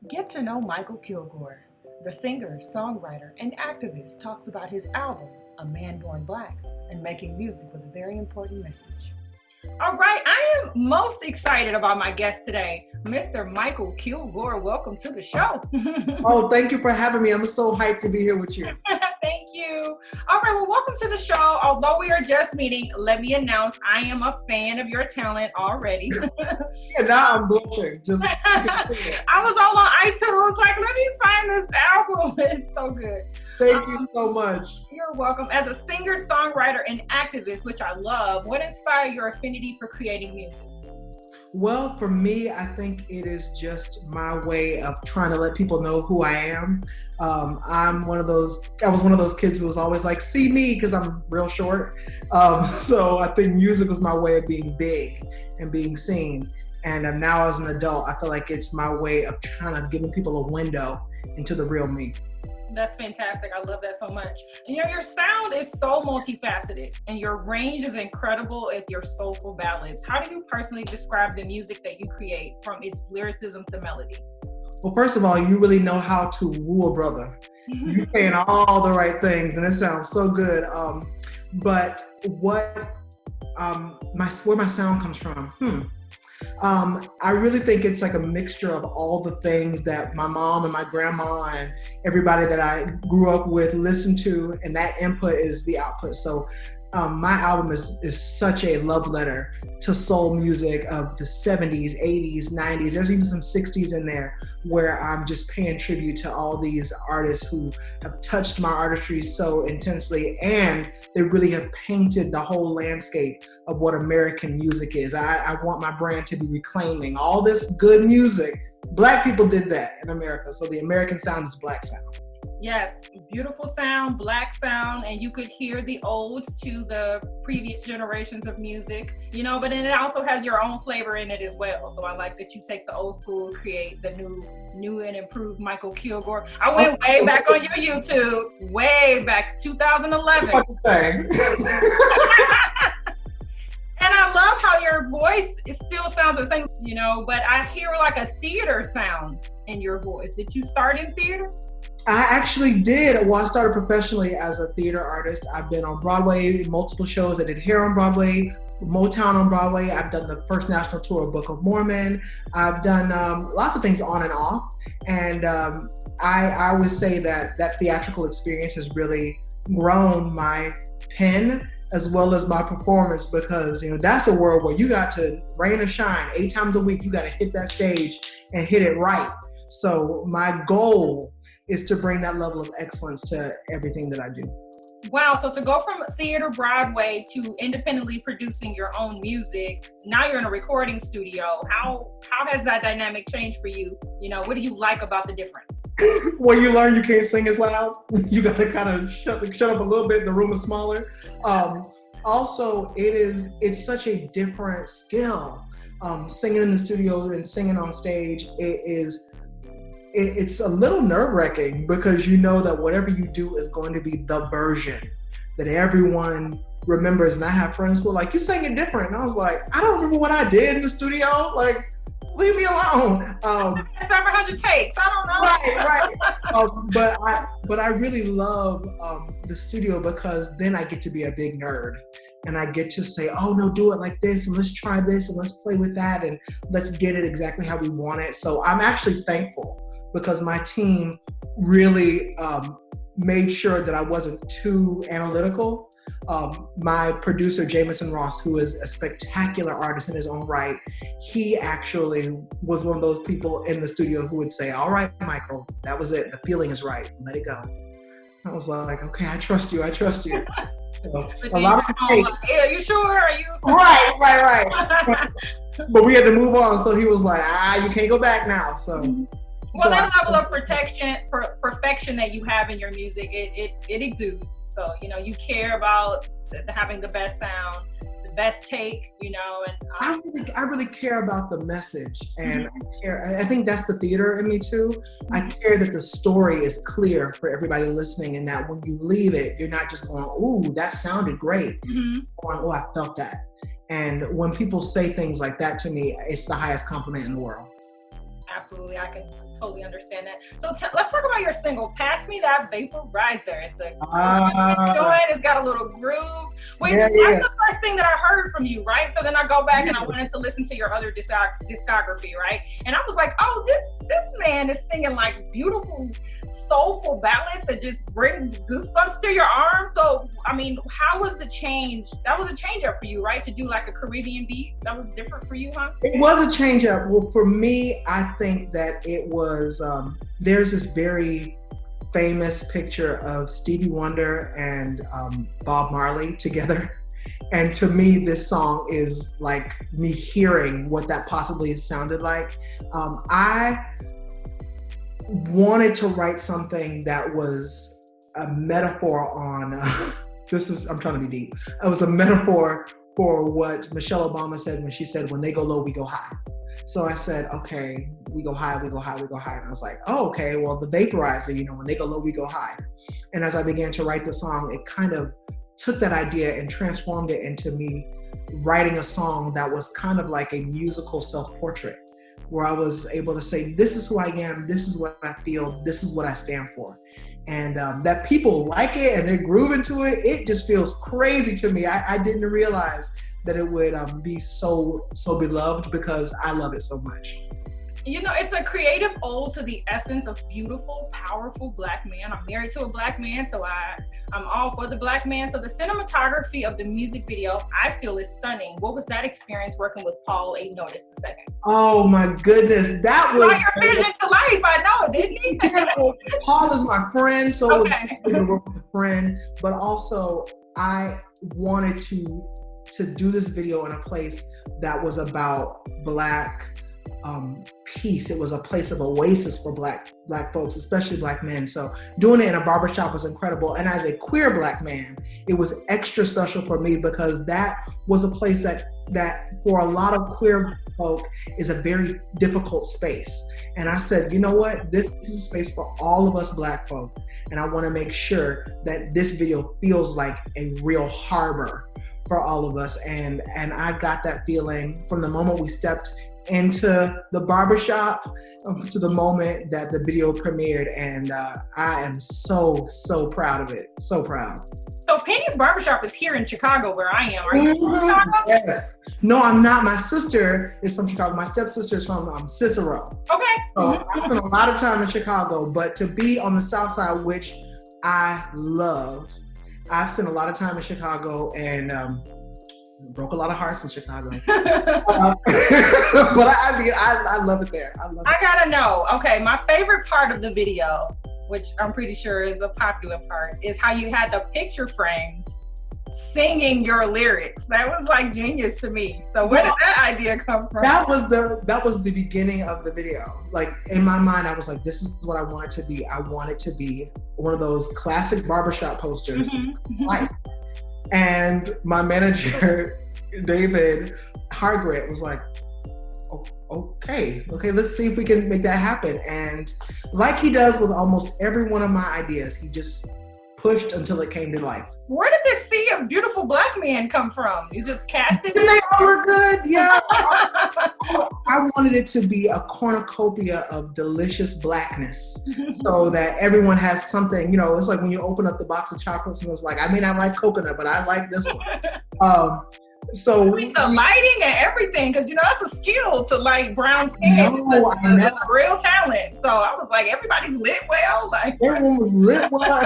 Get to know Mykal Kilgore. The singer, songwriter, and activist talks about his album, A Man Born Black, and making music with a very important message. All right, I am most excited about my guest today, Mr. Mykal Kilgore. Welcome to the show. Oh, thank you for having me. I'm so hyped to be here with you. Thank you. All right, well, welcome to the show. Although we are just meeting, let me announce I am a fan of your talent already. Yeah, now I'm blushing. I was all on iTunes, like, let me find this album. It's so good. Thank you so much. You're welcome. As a singer, songwriter, and activist, which I love, what inspired your affinity for creating music? Well, for me, I think it is just my way of trying to let people know who I am. I was one of those kids who was always like, see me, because I'm real short. So I think music was my way of being big and being seen. And now as an adult, I feel like it's my way of trying to giving people a window into the real me. That's fantastic. I love that so much. And your sound is so multifaceted and your range is incredible with your soulful ballads. How do you personally describe the music that you create, from its lyricism to melody? Well, first of all, you really know how to woo a brother. You're saying all the right things and it sounds so good. But where my sound comes from? I really think it's like a mixture of all the things that my mom and my grandma and everybody that I grew up with listened to, and that input is the output. So my album is such a love letter to soul music of the 70s, 80s, 90s. There's even some 60s in there where I'm just paying tribute to all these artists who have touched my artistry so intensely, and they really have painted the whole landscape of what American music is. I want my brand to be reclaiming all this good music. Black people did that in America, so the American sound is Black sound. Yes, beautiful sound, Black sound, and you could hear the old to the previous generations of music, but then it also has your own flavor in it as well. So I like that you take the old school, create the new and improved Mykal Kilgore. I went way back on your YouTube, way back, 2011. And I love how your voice still sounds the same, but I hear like a theater sound in your voice. Did you start in theater? I actually did. Well, I started professionally as a theater artist. I've been on Broadway, multiple shows. I did Hair on Broadway, Motown on Broadway. I've done the first national tour of Book of Mormon. I've done lots of things on and off. And I would say that theatrical experience has really grown my pen as well as my performance, because that's a world where you got to rain or shine 8 times a week. You got to hit that stage and hit it right. So my goal is to bring that level of excellence to everything that I do. Wow, so to go from theater, Broadway, to independently producing your own music, now you're in a recording studio. How has that dynamic changed for you? What do you like about the difference? Well, you learn you can't sing as loud. You got to kind of shut up a little bit. The room is smaller. Also, it's such a different skill. Singing in the studio and singing on stage, it's a little nerve-wracking, because you know that whatever you do is going to be the version that everyone remembers. And I have friends who are like, you sang it different. And I was like, I don't remember what I did in the studio. Like, leave me alone. 700 takes. I don't know. Right. But I really love the studio, because then I get to be a big nerd. And I get to say, oh, no, do it like this, and let's try this, and let's play with that, and let's get it exactly how we want it. So I'm actually thankful, because my team really made sure that I wasn't too analytical. My producer, Jameson Ross, who is a spectacular artist in his own right, he actually was one of those people in the studio who would say, all right, Mykal, that was it. The feeling is right. Let it go. I was like, okay, I trust you. A lot of like, hey, are you sure? Are you right? But we had to move on, so he was like, you can't go back now. So that level of perfection that you have in your music, it exudes. So you care about having the best sound, the best take, and I really care about the message, and I think that's the theater in me too. I care that the story is clear for everybody listening, and that when you leave it, you're not just going, ooh, that sounded great. Going, oh, I felt that. And when people say things like that to me, it's the highest compliment in the world. Absolutely, I can totally understand that. So let's talk about your single, "Pass Me That Vaporizer." It's a joint. It's got a little groove. Which that's the first thing that I heard from you, right? So then I go back and I wanted to listen to your other discography, right? And I was like, oh, this man is singing like beautiful, soulful ballads that just bring goosebumps to your arm. So I mean, how was the change? That was a change up for you, right? To do like a Caribbean beat. That was different for you, huh? It was a change up. Well, for me, I think that it was. There's this very famous picture of Stevie Wonder and Bob Marley together. And to me, this song is like me hearing what that possibly sounded like. I wanted to write something that was a metaphor on, I'm trying to be deep. It was a metaphor for what Michelle Obama said when she said, when they go low, we go high. So I said, okay, we go high, we go high, we go high. And I was like, oh, okay, well, the vaporizer, when they go low, we go high. And as I began to write the song, it kind of took that idea and transformed it into me writing a song that was kind of like a musical self-portrait, where I was able to say, this is who I am, this is what I feel, this is what I stand for. And that people like it and they're grooving to it, it just feels crazy to me. I didn't realize that it would be so beloved, because I love it so much. It's a creative ode to the essence of beautiful, powerful Black man. I'm married to a Black man, so I'm all for the Black man. So the cinematography of the music video, I feel, is stunning. What was that experience working with Paul A. Notice II? Oh my goodness, that was your vision to life. I know, didn't he? Yeah, Paul is my friend, so it was to work with a friend, but also I wanted to do this video in a place that was about Black peace. It was a place of oasis for Black folks, especially Black men. So doing it in a barbershop was incredible. And as a queer Black man, it was extra special for me, because that was a place that for a lot of queer folk is a very difficult space. And I said, you know what? This is a space for all of us Black folk. And I want to make sure that this video feels like a real harbor for all of us. And I got that feeling from the moment we stepped into the barbershop to the moment that the video premiered. And I am so proud of it. So proud. So Penny's Barbershop is here in Chicago, where I am. Are you from Chicago? Yes. No, I'm not. My sister is from Chicago. My stepsister is from Cicero. Okay. So I spent a lot of time in Chicago, but to be on the South Side, which I love, I've spent a lot of time in Chicago and broke a lot of hearts in Chicago. But I love it there. I gotta know. Okay, my favorite part of the video, which I'm pretty sure is a popular part, is how you had the picture frames singing your lyrics. That was like genius to me. So where did that idea come from? That was the beginning of the video. Like in my mind, I was like, this is what I want it to be. I want it to be one of those classic barbershop posters. Like, and my manager, David Hargret, was like, okay, let's see if we can make that happen. And like he does with almost every one of my ideas, he just pushed until it came to life. Where did this sea of beautiful Black men come from? You just cast it? They all look good, yeah. I wanted it to be a cornucopia of delicious Blackness, so that everyone has something, it's like when you open up the box of chocolates and it's like, I may not like coconut, but I like this one. So the lighting and everything, because that's a skill to light brown skin. That's a real talent. So I was like, everybody's lit well. Like everyone was lit well.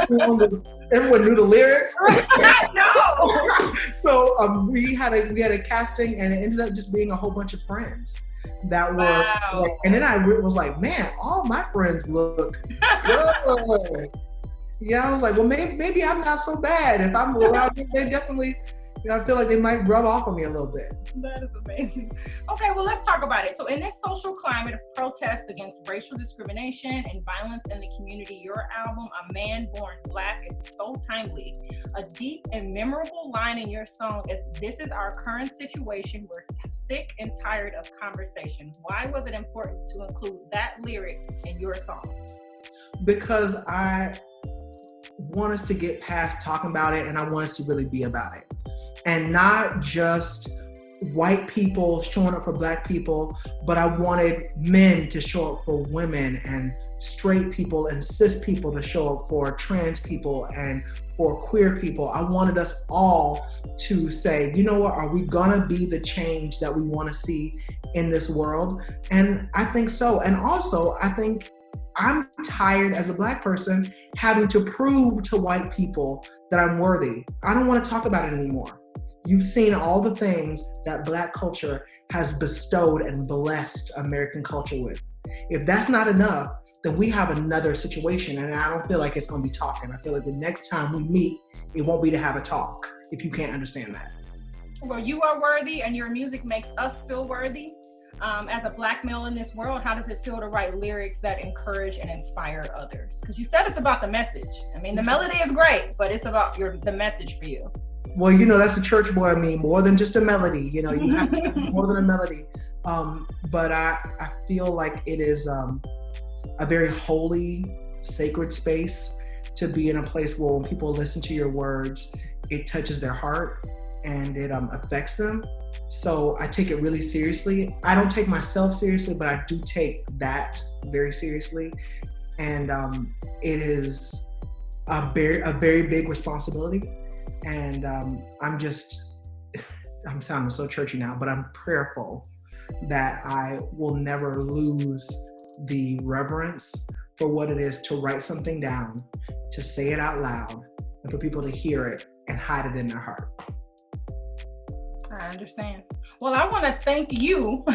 Everyone knew the lyrics. No. So we had a casting, and it ended up just being a whole bunch of friends that were. And then I was like, man, all my friends look good. Yeah, I was like, well, maybe I'm not so bad. If I'm around, they definitely. I feel like they might rub off on me a little bit. That is amazing. Okay, well, let's talk about it. So in this social climate of protest against racial discrimination and violence in the community, your album, A Man Born Black, is so timely. A deep and memorable line in your song is, "This is our current situation. We're sick and tired of conversation." Why was it important to include that lyric in your song? Because I want us to get past talking about it, and I want us to really be about it. And not just white people showing up for Black people, but I wanted men to show up for women, and straight people and cis people to show up for trans people and for queer people. I wanted us all to say, you know what, are we gonna be the change that we wanna see in this world? And I think so. And also, I think I'm tired as a Black person having to prove to white people that I'm worthy. I don't wanna talk about it anymore. You've seen all the things that Black culture has bestowed and blessed American culture with. If that's not enough, then we have another situation, and I don't feel like it's gonna be talking. I feel like the next time we meet, it won't be to have a talk, if you can't understand that. Well, you are worthy, and your music makes us feel worthy. As a Black male in this world, how does it feel to write lyrics that encourage and inspire others? Because you said it's about the message. I mean, the melody is great, but it's about the message for you. Well, you know, that's a church boy in me, more than just a melody. You know, you have to be more than a melody. But I feel like it is a very holy, sacred space to be in a place where when people listen to your words, it touches their heart and it affects them. So I take it really seriously. I don't take myself seriously, but I do take that very seriously. And it is a very big responsibility. And I'm sounding so churchy now, but I'm prayerful that I will never lose the reverence for what it is to write something down, to say it out loud, and for people to hear it and hide it in their heart. I understand. Well, I want to thank you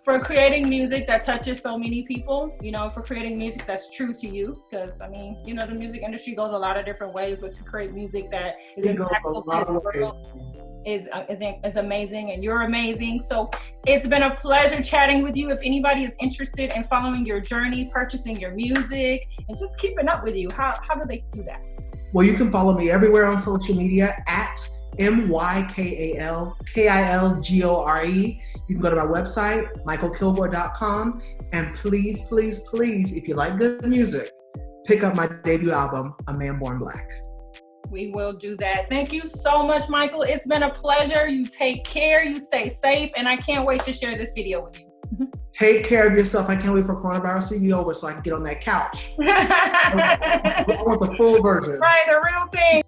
for creating music that touches so many people, you know, for creating music that's true to you. Because, I mean, you know, the music industry goes a lot of different ways, but to create music that is impactful is amazing, and you're amazing. So it's been a pleasure chatting with you. If anybody is interested in following your journey, purchasing your music, and just keeping up with you, how do they do that? Well, you can follow me everywhere on social media at Mykal Kilgore. You can go to my website, mykalkilgore.com, and please, please, please, if you like good music, pick up my debut album, A Man Born Black. We will do that. Thank you so much, Mykal. It's been a pleasure. You take care, you stay safe, and I can't wait to share this video with you. Take care of yourself. I can't wait for coronavirus to be over so I can get on that couch. I want the full version. Right, the real thing.